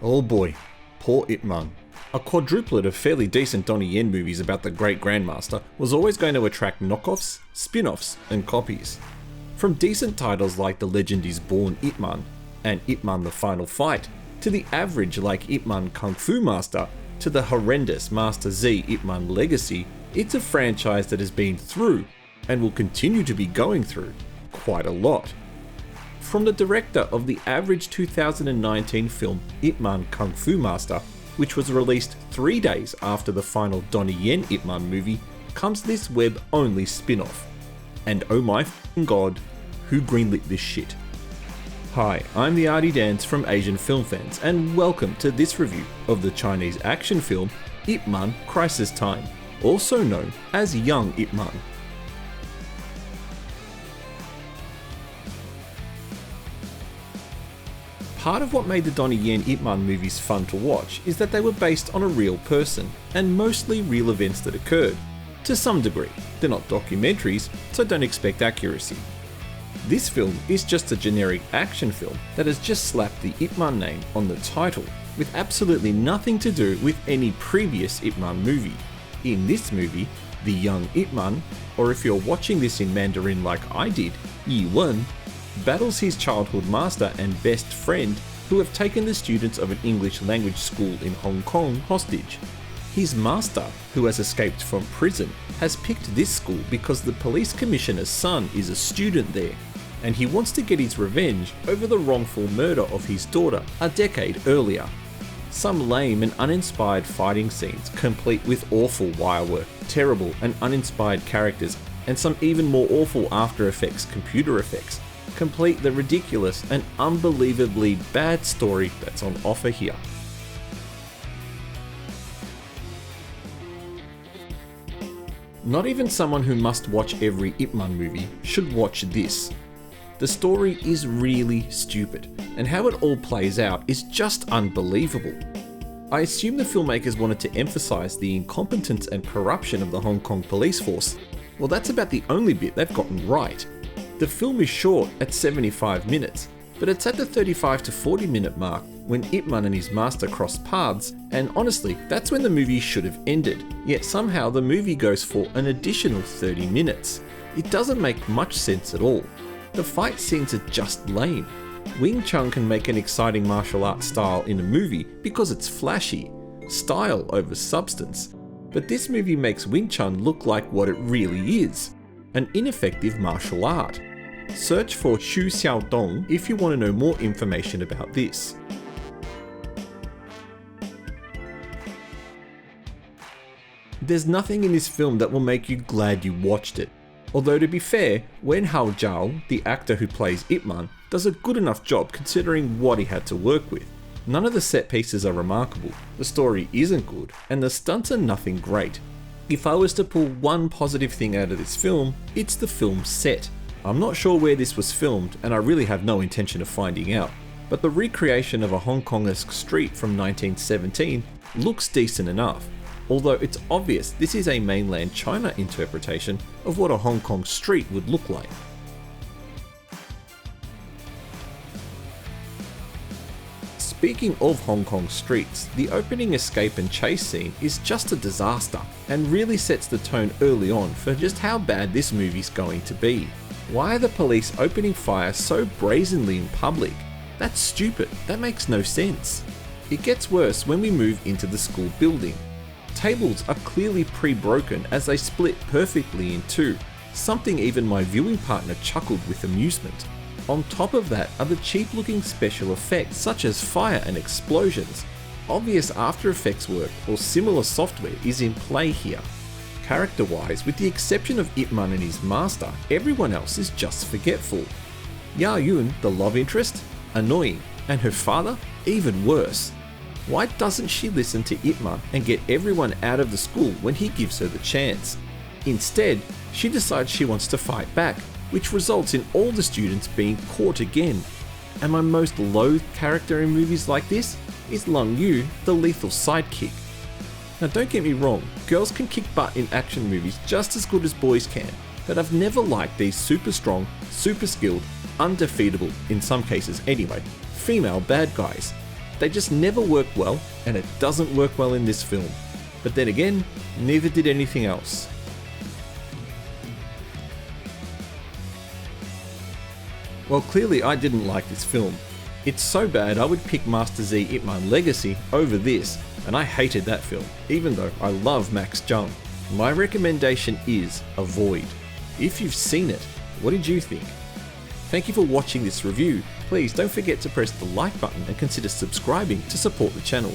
Oh boy, poor Ip Man. A quadruplet of fairly decent Donnie Yen movies about the Great Grandmaster was always going to attract knockoffs, spin-offs, and copies. From decent titles like The Legend is Born Ip Man and Ip Man The Final Fight, to the average like Ip Man Kung Fu Master, to the horrendous Master Z Ip Man Legacy, it's a franchise that has been through, and will continue to be going through, quite a lot. From the director of the average 2019 film Ip Man Kung Fu Master, which was released 3 days after the final Donnie Yen Ip Man movie, comes this web-only spin-off. And oh my f***ing god, who greenlit this shit? Hi, I'm the Artie Dance from Asian Film Fans, and welcome to this review of the Chinese action film Ip Man Crisis Time, also known as Young Ip Man. Part of what made the Donnie Yen Ip Man movies fun to watch is that they were based on a real person, and mostly real events that occurred. To some degree, they're not documentaries, so don't expect accuracy. This film is just a generic action film that has just slapped the Ip Man name on the title, with absolutely nothing to do with any previous Ip Man movie. In this movie, the young Ip Man, or if you're watching this in Mandarin like I did, Yi Wen, battles his childhood master and best friend who have taken the students of an English language school in Hong Kong hostage. His master, who has escaped from prison, has picked this school because the police commissioner's son is a student there, and he wants to get his revenge over the wrongful murder of his daughter a decade earlier. Some lame and uninspired fighting scenes, complete with awful wire work, terrible and uninspired characters, and some even more awful After Effects computer effects, complete the ridiculous and unbelievably bad story that's on offer here. Not even someone who must watch every Ip Man movie should watch this. The story is really stupid, and how it all plays out is just unbelievable. I assume the filmmakers wanted to emphasize the incompetence and corruption of the Hong Kong police force. Well, that's about the only bit they've gotten right. The film is short at 75 minutes, but it's at the 35 to 40 minute mark when Ip Man and his master cross paths, and honestly, that's when the movie should have ended, yet somehow the movie goes for an additional 30 minutes. It doesn't make much sense at all. The fight scenes are just lame. Wing Chun can make an exciting martial arts style in a movie because it's flashy, style over substance, but this movie makes Wing Chun look like what it really is, an ineffective martial art. Search for Xu Xiaodong if you want to know more information about this. There's nothing in this film that will make you glad you watched it. Although to be fair, Wenhao Zhao, the actor who plays Ip Man, does a good enough job considering what he had to work with. None of the set pieces are remarkable, the story isn't good, and the stunts are nothing great. If I was to pull one positive thing out of this film, it's the film set. I'm not sure where this was filmed, and I really have no intention of finding out, but the recreation of a Hong Kong-esque street from 1917 looks decent enough, although it's obvious this is a mainland China interpretation of what a Hong Kong street would look like. Speaking of Hong Kong streets, the opening escape and chase scene is just a disaster, and really sets the tone early on for just how bad this movie's going to be. Why are the police opening fire so brazenly in public? That's stupid, that makes no sense. It gets worse when we move into the school building. Tables are clearly pre-broken as they split perfectly in two, something even my viewing partner chuckled with amusement. On top of that are the cheap looking special effects such as fire and explosions. Obvious After Effects work or similar software is in play here. Character-wise, with the exception of Ip Man and his master, everyone else is just forgetful. Ya Yun, the love interest, annoying, and her father, even worse. Why doesn't she listen to Ip Man and get everyone out of the school when he gives her the chance? Instead, she decides she wants to fight back, which results in all the students being caught again. And my most loathed character in movies like this is Lung Yu, the lethal sidekick. Now don't get me wrong, girls can kick butt in action movies just as good as boys can, but I've never liked these super strong, super skilled, undefeatable, in some cases anyway, female bad guys. They just never work well, and it doesn't work well in this film. But then again, neither did anything else. Well, clearly I didn't like this film. It's so bad I would pick Master Z Ip Man Legacy over this, and I hated that film, even though I love Max Jung. My recommendation is avoid. If you've seen it, what did you think? Thank you for watching this review. Please don't forget to press the like button and consider subscribing to support the channel.